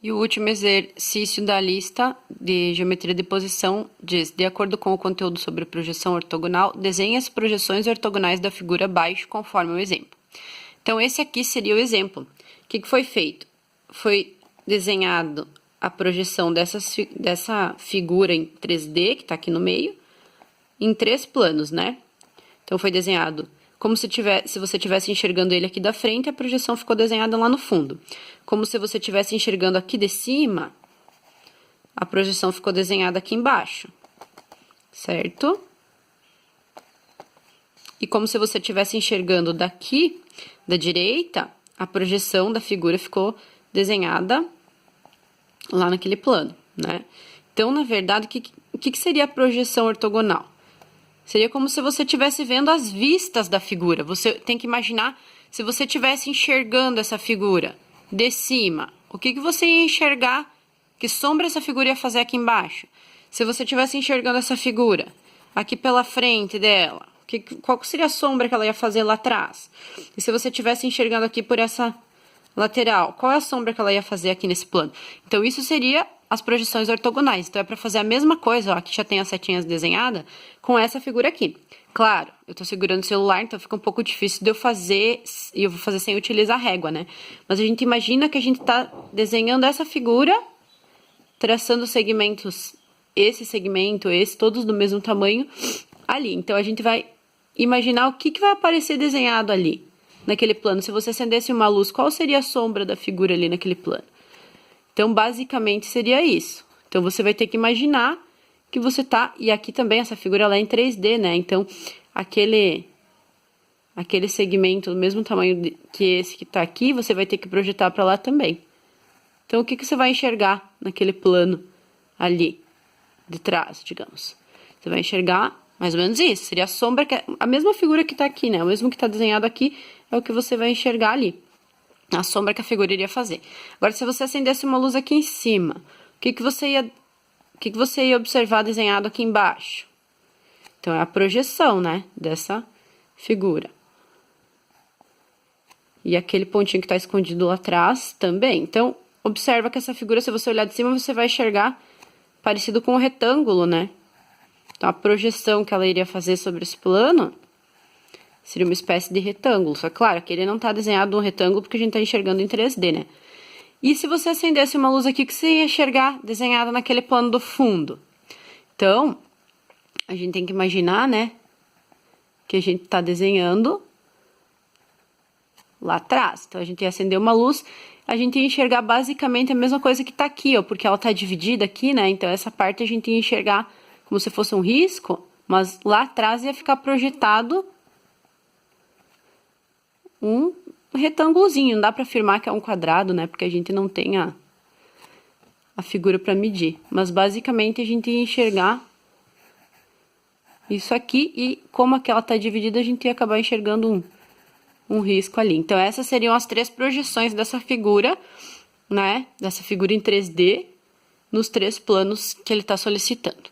E o último exercício da lista de geometria de posição diz: de acordo com o conteúdo sobre projeção ortogonal, desenhe as projeções ortogonais da figura abaixo conforme o exemplo. Então, esse aqui seria o exemplo. O que foi feito? Foi desenhado a projeção dessa figura em 3D, que está aqui no meio, em 3 planos, né? Então, foi desenhado como se você estivesse enxergando ele aqui da frente, a projeção ficou desenhada lá no fundo. Como se você estivesse enxergando aqui de cima, a projeção ficou desenhada aqui embaixo, certo? E como se você estivesse enxergando daqui, da direita, a projeção da figura ficou desenhada lá naquele plano, né? Então, na verdade, o que seria a projeção ortogonal? Seria como se você estivesse vendo as vistas da figura. Você tem que imaginar se você estivesse enxergando essa figura de cima. O que você ia enxergar? Que sombra essa figura ia fazer aqui embaixo? Se você estivesse enxergando essa figura aqui pela frente dela, qual seria a sombra que ela ia fazer lá atrás? E se você estivesse enxergando aqui por essa lateral, qual é a sombra que ela ia fazer aqui nesse plano? Então, isso seria as projeções ortogonais. Então, é para fazer a mesma coisa, ó, aqui já tem as setinhas desenhadas, com essa figura aqui. Claro, eu tô segurando o celular, então fica um pouco difícil de eu fazer, e eu vou fazer sem utilizar régua, né? Mas a gente imagina que a gente tá desenhando essa figura, traçando segmentos, esse segmento, esse, todos do mesmo tamanho, ali. Então, a gente vai imaginar o que vai aparecer desenhado ali, naquele plano. Se você acendesse uma luz, qual seria a sombra da figura ali naquele plano? Então, basicamente, seria isso. Então, você vai ter que imaginar que você tá... E aqui também, essa figura, ela é em 3D, né? Então, aquele segmento do mesmo tamanho que esse que tá aqui, você vai ter que projetar para lá também. Então, o que você vai enxergar naquele plano ali, de trás, digamos? Você vai enxergar mais ou menos isso. Seria a sombra, a mesma figura que tá aqui, né? O mesmo que tá desenhado aqui é o que você vai enxergar ali. A sombra que a figura iria fazer. Agora, se você acendesse uma luz aqui em cima, o que você ia observar desenhado aqui embaixo? Então, é a projeção, né, dessa figura. E aquele pontinho que está escondido lá atrás também. Então, observa que essa figura, se você olhar de cima, você vai enxergar parecido com um retângulo, né? Então, a projeção que ela iria fazer sobre esse plano seria uma espécie de retângulo. Só que, claro, que ele não tá desenhado um retângulo porque a gente tá enxergando em 3D, né? E se você acendesse uma luz aqui, que você ia enxergar desenhada naquele plano do fundo? Então, a gente tem que imaginar, né? Que a gente tá desenhando lá atrás. Então, a gente ia acender uma luz, a gente ia enxergar basicamente a mesma coisa que tá aqui, ó. Porque ela tá dividida aqui, né? Então, essa parte a gente ia enxergar como se fosse um risco, mas lá atrás ia ficar projetado um retângulozinho. Não dá para afirmar que é um quadrado, né? Porque a gente não tem a figura para medir. Mas, basicamente, a gente ia enxergar isso aqui. E, como aquela tá dividida, a gente ia acabar enxergando um risco ali. Então, essas seriam as 3 projeções dessa figura, né? Dessa figura em 3D, nos 3 planos que ele tá solicitando.